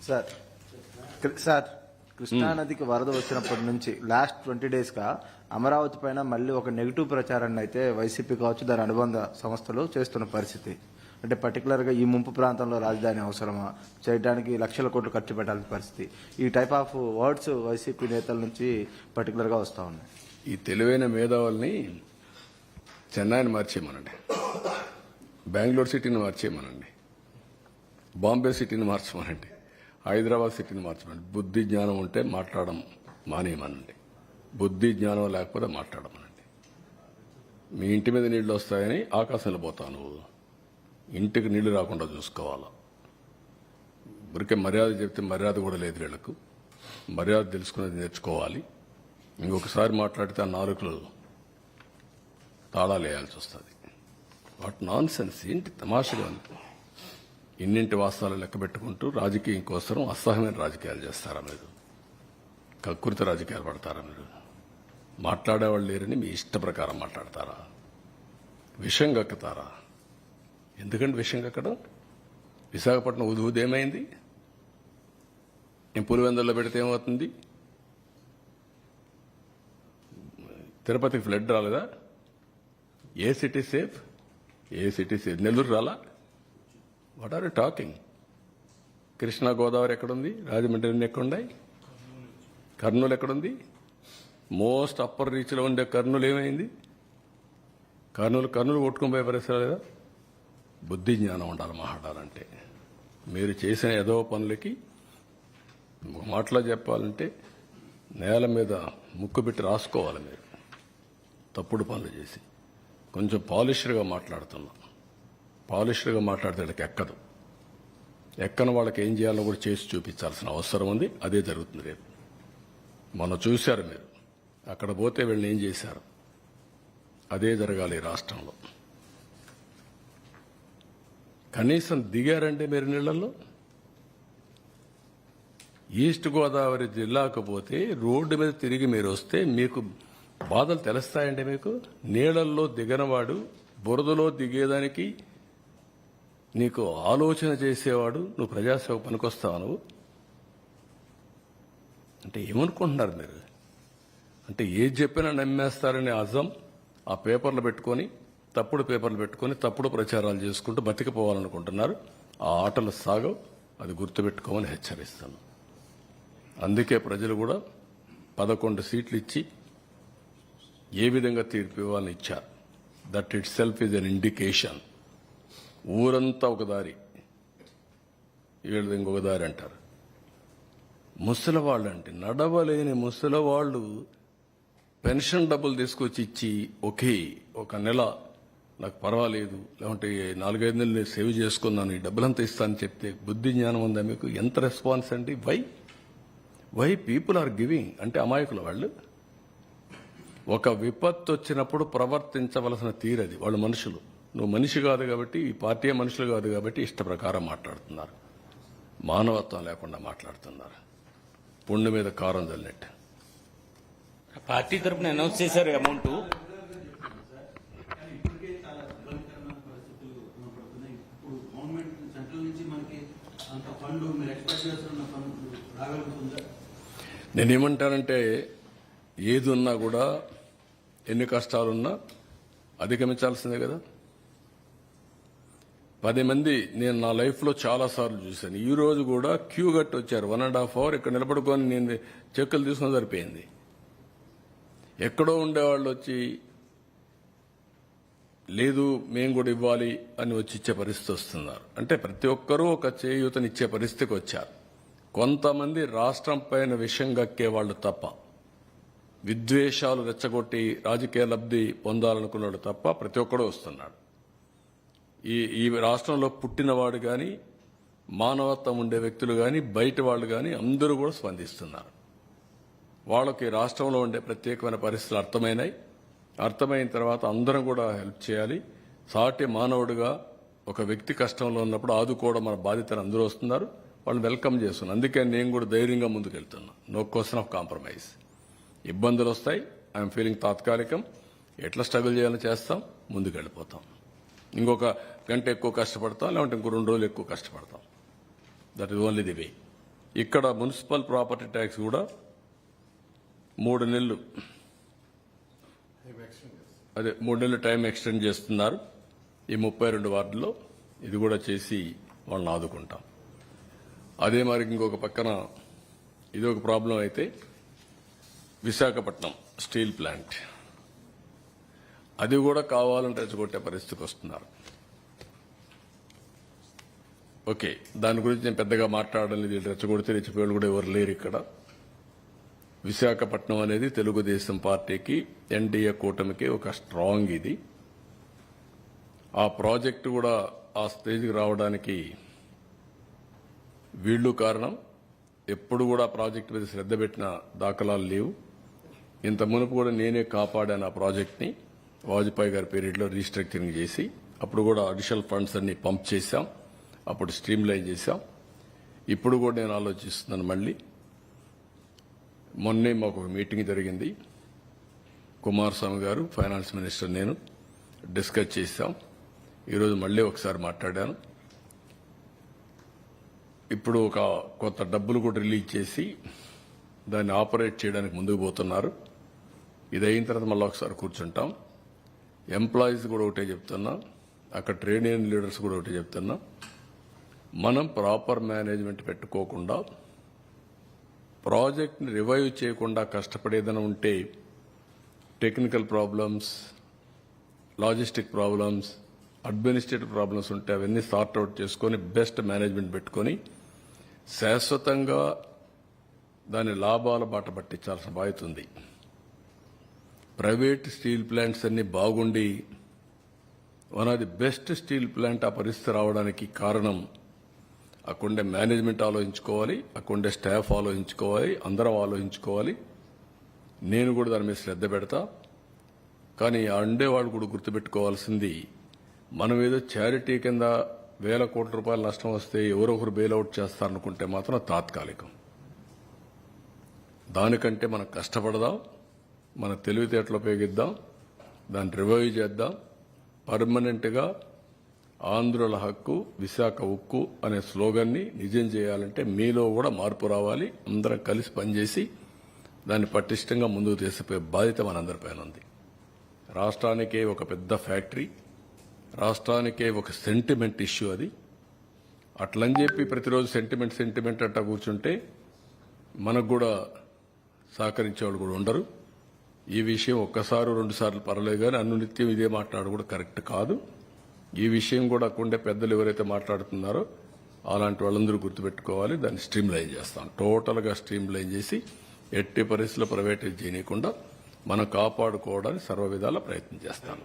Sir కృష్ణానదికి వరద వచ్చినప్పటి నుంచి లాస్ట్ 20 డేస్గా అమరావతి పైన మళ్ళీ ఒక నెగిటివ్ ప్రచారాన్ని అయితే వైసీపీ కావచ్చు దాని అనుబంధ సంస్థలు చేస్తున్న పరిస్థితి. అంటే పర్టికులర్గా ఈ ముంపు ప్రాంతంలో రాజధాని అవసరమా, చేయడానికి లక్షల కోట్లు ఖర్చు పెట్టాల్సిన పరిస్థితి, ఈ టైప్ ఆఫ్ వర్డ్స్ వైసీపీ నేతల నుంచి పర్టికులర్గా వస్తూ ఉన్నాయి. ఈ తెలివైన మేధావుల్ని చెన్నైని మార్చేయమనండి, బెంగళూరు సిటీని మార్చేయమనండి, బాంబే సిటీని మార్చమనండి, హైదరాబాద్ సిటీని మార్చమనండి. బుద్ధి జ్ఞానం ఉంటే మాట్లాడడం మానేయమనండి, బుద్ధి జ్ఞానం లేకపోతే మాట్లాడమనండి. మీ ఇంటి మీద నీళ్లు వస్తాయని ఆకాశంలో పోతావు నువ్వు, ఇంటికి నీళ్లు రాకుండా చూసుకోవాలా. ఊరికే మర్యాద చెప్తే మర్యాద కూడా లేదు వీళ్లకు. మర్యాద తెలుసుకునేది నేర్చుకోవాలి. ఇంకొకసారి మాట్లాడితే ఆ నాలుకలు తాళాలు వేయాల్సి వస్తుంది. వాట్ నాన్ సెన్స్, ఏంటి తమాషగా ఉంది. ఇన్నింటి వాస్తవాలు లెక్క పెట్టుకుంటూ రాజకీయం కోసం అసహ్యమైన రాజకీయాలు చేస్తారా మీరు? కక్కుర్తి రాజకీయాలు పడతారా మీరు? మాట్లాడేవాళ్ళు లేరని మీ ఇష్ట ప్రకారం మాట్లాడతారా? విషం కక్కుతారా? ఎందుకంటే విషయం కక్కడం? విశాఖపట్నం ఉదేమైంది? నేను పులివెందుల్లో పెడితే ఏమవుతుంది? తిరుపతికి ఫ్లడ్ రాలేదా? ఏ సిటీ సేఫ్? ఏ సిటీ సేఫ్? నెల్లూరు రాలా? What are you talking? Krishna Godavari ఎక్కడుంది? రాజమండ్రి ఎక్కడున్నాయి? కర్నూలు ఎక్కడుంది? మోస్ట్ అప్పర్ రీచ్లో ఉండే కర్నూలు ఏమైంది? కర్నూలు కొట్టుకుని పోయే పరిస్థితి లేదా? బుద్ధి జ్ఞానం ఉండాలి మాట్లాడాలంటే. మీరు చేసిన ఏదో పనులకి మాటలో చెప్పాలంటే నేల మీద ముక్కు పెట్టి రాసుకోవాలి. మీరు తప్పుడు పనులు చేసి కొంచెం పాలిష్డ్గా మాట్లాడుతున్నాం. పాలిష్డ్గా మాట్లాడితే ఎక్కదు. ఎక్కని వాళ్ళకి ఏం చేయాలో కూడా చేసి చూపించాల్సిన అవసరం ఉంది. అదే జరుగుతుంది రేపు. మొన్న చూశారు మీరు, అక్కడ పోతే వీళ్ళని ఏం చేశారు. అదే జరగాలి ఈ రాష్ట్రంలో. కనీసం దిగారంటే మీరు నీళ్లలో. ఈస్ట్ గోదావరి జిల్లాకు పోతే రోడ్డు మీద తిరిగి మీరు వస్తే మీకు బాధలు తెలుస్తాయండి. మీకు నీళ్లలో దిగనవాడు, బురదలో దిగేదానికి నీకు ఆలోచన చేసేవాడు నువ్వు ప్రజాసేవ పనికొస్తావు నువ్వు అంటే ఏమనుకుంటున్నారు మీరు? అంటే ఏది చెప్పినా నమ్మేస్తారనే అజం ఆ పేపర్లు పెట్టుకొని, తప్పుడు పేపర్లు పెట్టుకొని తప్పుడు ప్రచారాలు చేసుకుంటూ బతికిపోవాలనుకుంటున్నారు. ఆ ఆటలు సాగవు. అది గుర్తుపెట్టుకోమని హెచ్చరిస్తాను. అందుకే ప్రజలు కూడా 11 సీట్లు ఇచ్చి ఏ విధంగా తీర్పు ఇవ్వాలని ఇచ్చారు. That it self is an indication. ఊరంతా ఒక దారి, వీళ్ళది ఇంకొక దారి అంటారు. ముసలివాళ్ళు అంటే నడవలేని ముసలివాళ్ళు పెన్షన్ డబ్బులు తీసుకొచ్చి ఇచ్చి ఒక నెల నాకు పర్వాలేదు, లేకుంటే 4-5 నెలలు నేను సేవ్ చేసుకున్నాను, ఈ డబ్బులంతా ఇస్తానని చెప్తే బుద్ధి జ్ఞానం ఉందా మీకు? ఎంత రెస్పాన్స్ అండి? వై పీపుల్ ఆర్ గివింగ్ అంటే అమాయకులు వాళ్ళు. ఒక విపత్తు వచ్చినప్పుడు ప్రవర్తించవలసిన తీరది. వాళ్ళు మనుషులు. నువ్వు మనిషి కాదు కాబట్టి, ఈ పార్టీ మనుషులు కాదు కాబట్టి ఇష్ట ప్రకారం మాట్లాడుతున్నారు. మానవత్వం లేకుండా మాట్లాడుతున్నారు. పుండు మీద కారం చల్లినట్టు. పార్టీ తరఫున అనౌన్స్ చేశారు అమౌంట్. నేనేమంటానంటే ఏది ఉన్నా కూడా, ఎన్ని కష్టాలున్నా అధిగమించాల్సిందే కదా. 10 మంది నేను నా లైఫ్లో చాలా సార్లు చూశాను. ఈ రోజు కూడా క్యూ కట్టి వచ్చారు. 1.5 hour ఇక్కడ నిలబడుకొని నేను చెక్కులు తీసుకుని సరిపోయింది. ఎక్కడో ఉండేవాళ్ళు వచ్చి లేదు మేము కూడా ఇవ్వాలి అని వచ్చి ఇచ్చే పరిస్థితి వస్తున్నారు. అంటే ప్రతి ఒక్కరూ ఒక చేయూతనిచ్చే పరిస్థితికి వచ్చారు. కొంతమంది రాష్ట్రం పైన విషం గక్కే వాళ్ళు తప్ప, విద్వేషాలు రెచ్చగొట్టి రాజకీయ లబ్ధి పొందాలనుకున్నాడు తప్ప ప్రతి ఒక్కడూ వస్తున్నాడు. ఈ రాష్ట్రంలో పుట్టినవాడు కానీ, మానవత్వం ఉండే వ్యక్తులు కానీ, బయట వాళ్ళు కానీ అందరూ కూడా స్పందిస్తున్నారు. వాళ్ళకి రాష్ట్రంలో ఉండే ప్రత్యేకమైన పరిస్థితులు అర్థమైన తర్వాత అందరం కూడా హెల్ప్ చేయాలి. సాటి మానవుడిగా ఒక వ్యక్తి కష్టంలో ఉన్నప్పుడు ఆదుకోవడం మన బాధ్యతను అందరూ వస్తున్నారు. వాళ్ళని వెల్కమ్ చేస్తున్నాను. అందుకే నేను కూడా ధైర్యంగా ముందుకెళ్తున్నా. No question of compromise. ఇబ్బందులు వస్తాయి. ఐఎమ్ ఫీలింగ్ తాత్కాలికం. ఎట్లా స్ట్రగుల్ చేయాలో చేస్తాం, ముందుకెళ్ళిపోతాం. ఇంకొక గంట ఎక్కువ కష్టపడతాం, లేదంటే ఇంకో 2 రోజులు ఎక్కువ కష్టపడతాం. That is only the way. ఇక్కడ మున్సిపల్ ప్రాపర్టీ ట్యాక్స్ కూడా 3 నెలలు 3 నెలలు టైం ఎక్స్టెండ్ చేస్తున్నారు ఈ 32 వార్డుల్లో. ఇది కూడా చేసి వాళ్ళని ఆదుకుంటాం. అదే మరి ఇంకొక పక్కన ఇది ఒక ప్రాబ్లం అయితే విశాఖపట్నం స్టీల్ ప్లాంట్ అది కూడా కావాలని రెచ్చగొట్టే పరిస్థితికి వస్తున్నారు. ఓకే, దాని గురించి నేను పెద్దగా మాట్లాడడం లేదు. రెచ్చగొడితే రెచ్చిపోయాళ్ళు కూడా ఎవరు లేరు ఇక్కడ. విశాఖపట్నం అనేది తెలుగుదేశం పార్టీకి ఎన్డీఏ కూటమికి ఒక స్ట్రాంగ్ ఇది. ఆ ప్రాజెక్టు కూడా ఆ స్టేజ్కి రావడానికి వీళ్ళు కారణం. ఎప్పుడు కూడా ప్రాజెక్టు మీద శ్రద్ధ పెట్టిన దాఖలాలు లేవు. ఇంత మునుపు కూడా నేనే కాపాడాను ఆ ప్రాజెక్ట్ని. వాజ్పేయి గారి పీరియడ్లో రీస్ట్రక్చరింగ్ చేసి అప్పుడు కూడా అడిషనల్ ఫండ్స్ అన్ని పంప్ చేశాం. అప్పుడు స్ట్రీమ్ లైన్ చేశాం. ఇప్పుడు కూడా నేను ఆలోచిస్తున్నాను మళ్ళీ. మొన్నే మాకు ఒక మీటింగ్ జరిగింది. కుమారస్వామి గారు, ఫైనాన్స్ మినిస్టర్, నేను డిస్కస్ చేశాం. ఈరోజు మళ్ళీ ఒకసారి మాట్లాడాను. ఇప్పుడు ఒక కొత్త డబ్బులు కూడా రిలీజ్ చేసి దాన్ని ఆపరేట్ చేయడానికి ముందుకు పోతున్నారు. ఇది అయిన తర్వాత మళ్ళీ ఒకసారి కూర్చుంటాం. ఎంప్లాయీస్ కూడా ఒకటే చెప్తున్నా, అక్కడ ట్రేడ్ యూనియన్ లీడర్స్ కూడా ఒకటే చెప్తున్నా, మనం ప్రాపర్ మేనేజ్మెంట్ పెట్టుకోకుండా ప్రాజెక్ట్ని రివైవ్ చేయకుండా కష్టపడేదైనా ఉంటే technical problems, logistic problems, administrative problems ఉంటే అవన్నీ సార్ట్అవుట్ చేసుకొని బెస్ట్ మేనేజ్మెంట్ పెట్టుకొని శాశ్వతంగా దాని లాభాల బాట పట్టించాల్సిన బాధ్యత ఉంది. ప్రైవేట్ స్టీల్ ప్లాంట్స్ అన్ని బాగుండి one of the best steel plant ఆ పరిస్థితి రావడానికి కారణం అక్కడుండే మేనేజ్మెంట్ ఆలోచించుకోవాలి, అక్కడుండే స్టాఫ్ ఆలోచించుకోవాలి, అందరం ఆలోచించుకోవాలి. నేను కూడా దాని మీద శ్రద్ధ పెడతా. కానీ ఆ ఉండేవాళ్ళు కూడా గుర్తుపెట్టుకోవాల్సింది, మనం ఏదో చారిటీ కింద 1,000 కోట్ల రూపాయలు నష్టం వస్తే ఎవరో ఒకరు బెయిల్అవుట్ చేస్తారనుకుంటే మాత్రం తాత్కాలికం. దానికంటే మనం కష్టపడదాం, మన తెలివితేటలు ఉపయోగిద్దాం, దాన్ని రివైవ్ చేద్దాం. పర్మనెంట్గా ఆంధ్రుల హక్కు విశాఖ ఉక్కు అనే స్లోగన్ని నిజం చేయాలంటే మీలో కూడా మార్పు రావాలి. అందరం కలిసి పనిచేసి దాన్ని పటిష్టంగా ముందుకు తీసుకుపోయే బాధ్యత మనందరిపైన ఉంది. రాష్ట్రానికే ఒక పెద్ద ఫ్యాక్టరీ, రాష్ట్రానికే ఒక సెంటిమెంట్ ఇష్యూ అది. అట్లని చెప్పి ప్రతిరోజు సెంటిమెంట్ అంటా కూర్చుంటే మనకు కూడా సహకరించే వాళ్ళు కూడా ఉండరు. ఈ విషయం ఒక్కసారి 2 సార్లు పర్లేదు, కానీ అనునిత్యం ఇదే మాట్లాడడం కూడా కరెక్ట్ కాదు. ఈ విషయం కూడా అక్కడుండే పెద్దలు ఎవరైతే మాట్లాడుతున్నారో అలాంటి వాళ్ళందరూ గుర్తుపెట్టుకోవాలి. దాన్ని స్ట్రీమ్ లైన్ చేస్తాం, టోటల్గా స్ట్రీమ్ లైన్ చేసి ఎట్టి పరిస్థితుల్లో ప్రైవేటైజ్ చేయకుండా మనం కాపాడుకోవడానికి సర్వ విధాల ప్రయత్నం చేస్తాం.